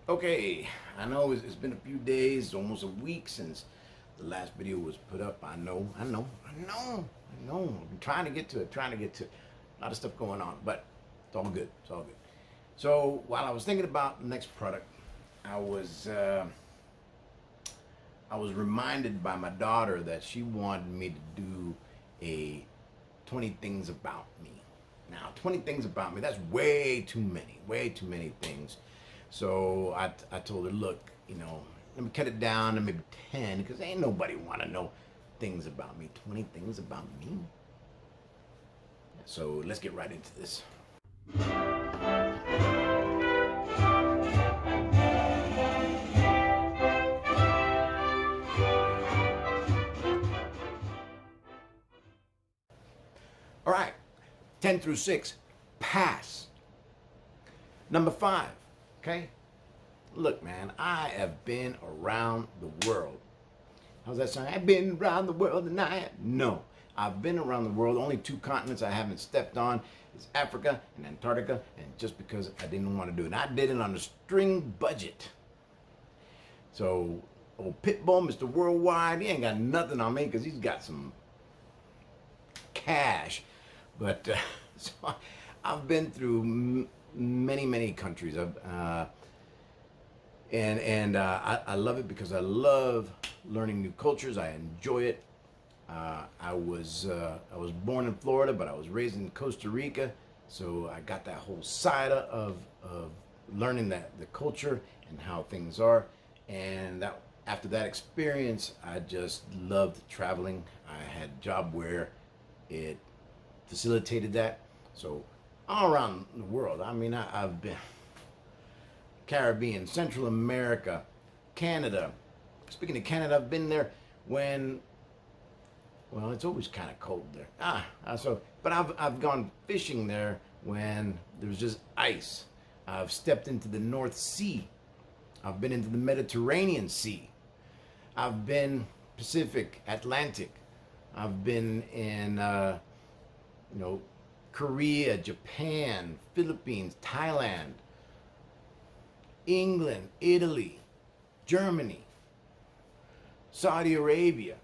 Okay, I know it's been a few days, almost a week since the last video was put up. I know. I'm trying to get to it, A lot of stuff going on, but it's all good. It's all good. So while I was thinking about the next product, I was uh, I was reminded by my daughter that she wanted me to do a 20 things about me. Now, 20 things about me, that's way too many things. So I told her, look, let me cut it down to maybe 10, because ain't nobody want to know things about me. 20 things about me. So let's get right into this. All right, 10 through 6, pass. Number 5, okay? Look, man, I have been around the world. How's that sound? I've been around the world and No, I've been around the world. Only 2 continents I haven't stepped on is Africa and Antarctica, and just because I didn't want to do it. And I did it on a string budget. So, old Pitbull, Mr. Worldwide, he ain't got nothing on me because he's got some cash. But so I've been through many countries. I love it because I love learning new cultures. I enjoy it. I was born in Florida, but I was raised in Costa Rica, so I got that whole side of learning the culture and how things are. And that after that experience, I just loved traveling. I had a job where it facilitated that. So all around the world. I mean, I've been Caribbean, Central America, Canada. Speaking of Canada, I've been there when, well, it's always kind of cold there. But I've gone fishing there when there's just ice. I've stepped into the North Sea. I've been into the Mediterranean Sea. I've been Pacific, Atlantic. I've been in, Korea, Japan, Philippines, Thailand, England, Italy, Germany, Saudi Arabia,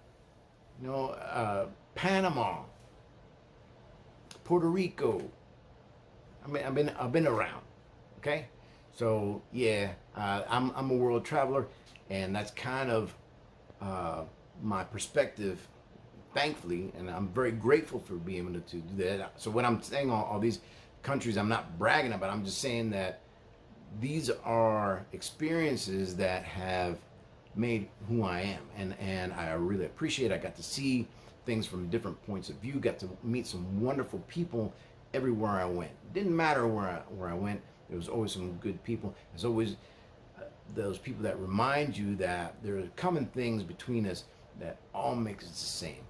Panama, Puerto Rico. I mean, I've been around. Okay, so yeah, I'm a world traveler, and that's kind of my perspective. Thankfully, and I'm very grateful for being able to do that. So when I'm saying all these countries, I'm not bragging about. I'm just saying that these are experiences that have made who I am, and I really appreciate it. I got to see things from different points of view, got to meet some wonderful people everywhere I went. Didn't matter where I went, there was always some good people. There's always those people that remind you that there are common things between us that all makes us the same.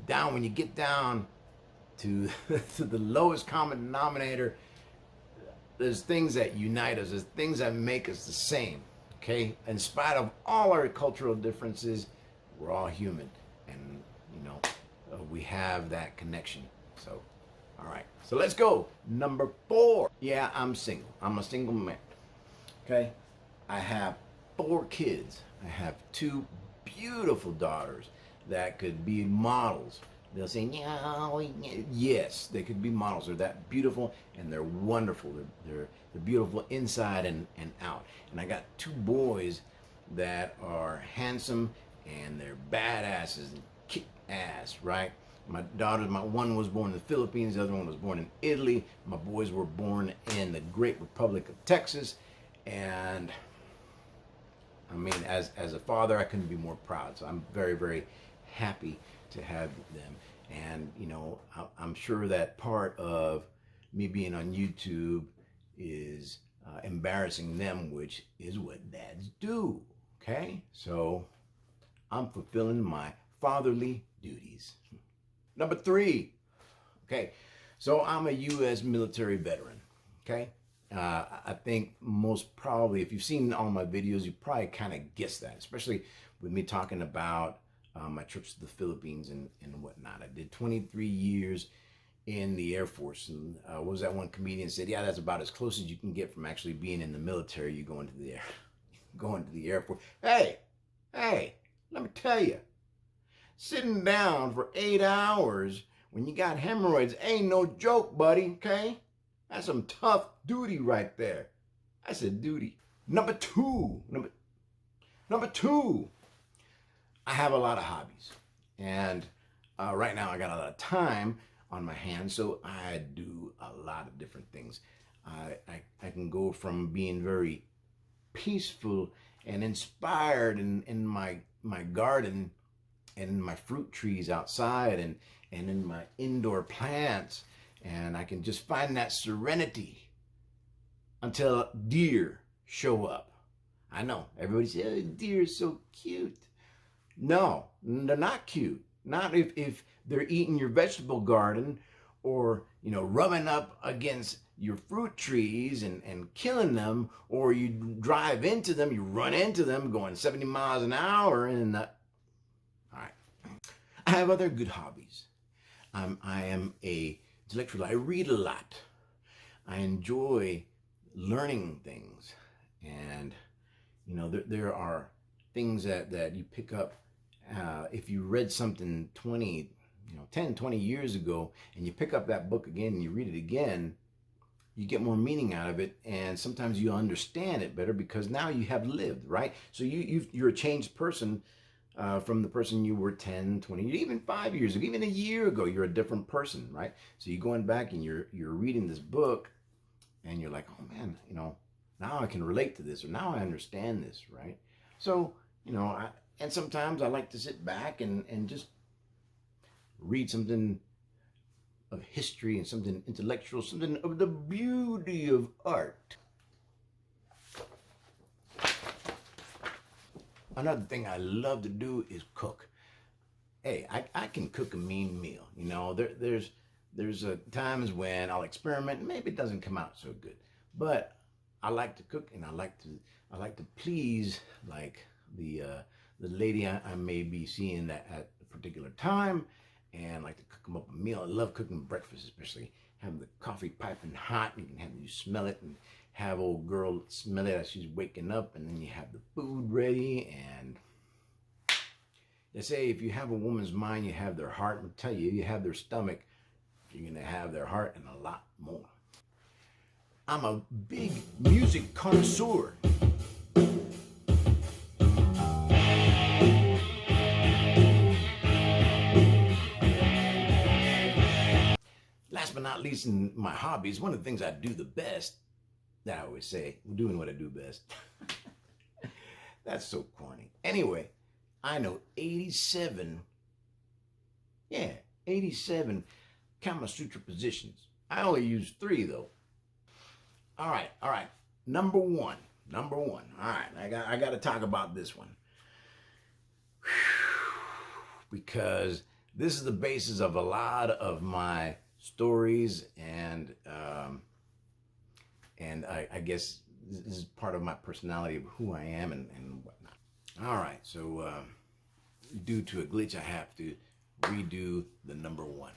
Down when you get down to to the lowest common denominator, there's things that unite us. There's things that make us the same. Okay, in spite of all our cultural differences, we're all human, and we have that connection. So, all right. So let's go. Number 4. Yeah, I'm single. I'm a single man. Okay, I have 4 kids. I have 2 beautiful daughters that could be models. They'll say, yeah, yes, they could be models. They're that beautiful, and they're wonderful. They're beautiful inside and out. And I got 2 boys that are handsome, and they're badasses and kick ass, right? My one was born in the Philippines, the other one was born in Italy. My boys were born in the great Republic of Texas, and I mean, as a father, I couldn't be more proud. So I'm very happy to have them. And I'm sure that part of me being on YouTube is embarrassing them, which is what dads do. Okay, so I'm fulfilling my fatherly duties. Number 3. Okay, so I'm a U.S. military veteran. Okay, I think most probably, if you've seen all my videos, you probably kind of guessed that, especially with me talking about my trips to the Philippines and whatnot. I did 23 years in the Air Force, and what was that one comedian said? Yeah, that's about as close as you can get from actually being in the military. You go into the air. going to the airport. Hey, let me tell you, sitting down for 8 hours when you got hemorrhoids ain't no joke, buddy, okay? That's some tough duty right there. I said duty. Number two, I have a lot of hobbies. And right now I got a lot of time on my hands, so I do a lot of different things. I can go from being very peaceful and inspired in my garden and in my fruit trees outside and in my indoor plants, and I can just find that serenity until deer show up. I know everybody says, oh, deer is so cute. No, they're not cute. Not if they're eating your vegetable garden, or rubbing up against your fruit trees and killing them, or you drive into them, you run into them going 70 miles an hour. And all right, I have other good hobbies. I am a intellectual. I read a lot. I enjoy learning things, and there are things that you pick up if you read something 10, 20 years ago, and you pick up that book again and you read it again, you get more meaning out of it, and sometimes you understand it better because now you have lived, right? So you're a changed person from the person you were 10, 20, even 5 years ago, even a year ago. You're a different person, right? So you're going back and you're reading this book, and you're like, oh man, now I can relate to this, or now I understand this, right? So, and sometimes I like to sit back and just read something of history and something intellectual, something of the beauty of art. Another thing I love to do is cook. Hey, I can cook a mean meal. There's times when I'll experiment, and maybe it doesn't come out so good, but I like to cook, and I like to please like the lady I may be seeing at a particular time, and like to cook them up a meal. I love cooking breakfast, especially having the coffee piping hot, and you can have you smell it, and have old girl smell it as she's waking up, and then you have the food ready. And they say if you have a woman's mind, you have their heart. I'll tell you, if you have their stomach, you're gonna have their heart and a lot more. I'm a big music connoisseur. Last but not least, in my hobbies, one of the things I do the best, that I always say, I'm doing what I do best. That's so corny. Anyway, I know 87 Kama Sutra positions. I only use 3 though. All right. Number one. All right, I got to talk about this one. Because this is the basis of a lot of my stories, and I guess this is part of my personality of who I am and whatnot. All right, so due to a glitch, I have to redo the number one.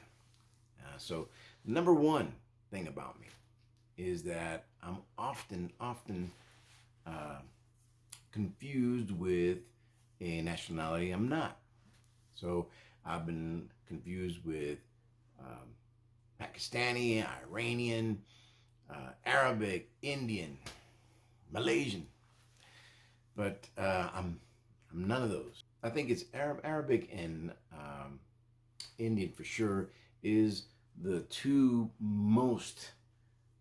So the number one thing about me is that I'm often confused with a nationality I'm not. So I've been confused with Pakistani, Iranian, Arabic, Indian, Malaysian, but I'm none of those. I think it's Arabic and Indian for sure is the 2 most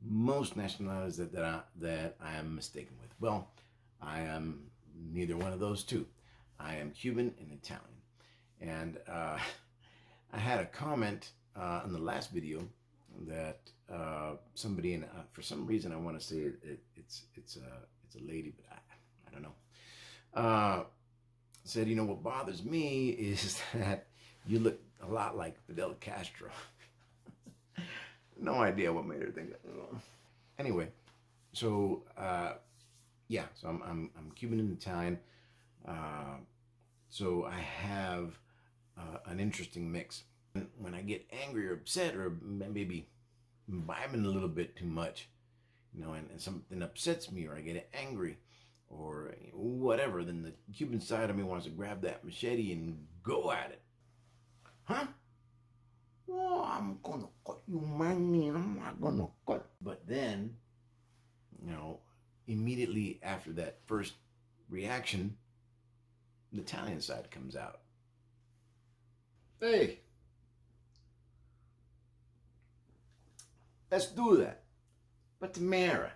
nationalities that I am mistaken with. Well, I am neither one of those 2. I am Cuban and Italian. And I had a comment in the last video that somebody, and for some reason I want to say it's a lady, but I don't know. Said, what bothers me is that you look a lot like Fidel Castro. No idea what made her think that. Anyway, so yeah, so I'm Cuban and Italian. So I have an interesting mix. When I get angry or upset, or maybe imbibing a little bit too much, and something upsets me, or I get angry, or whatever. Then the Cuban side of me wants to grab that machete and go at it. Huh? Oh, I'm gonna cut you, man. I'm not gonna cut. But then, immediately after that first reaction, the Italian side comes out. Hey, let's do that. But Tamara,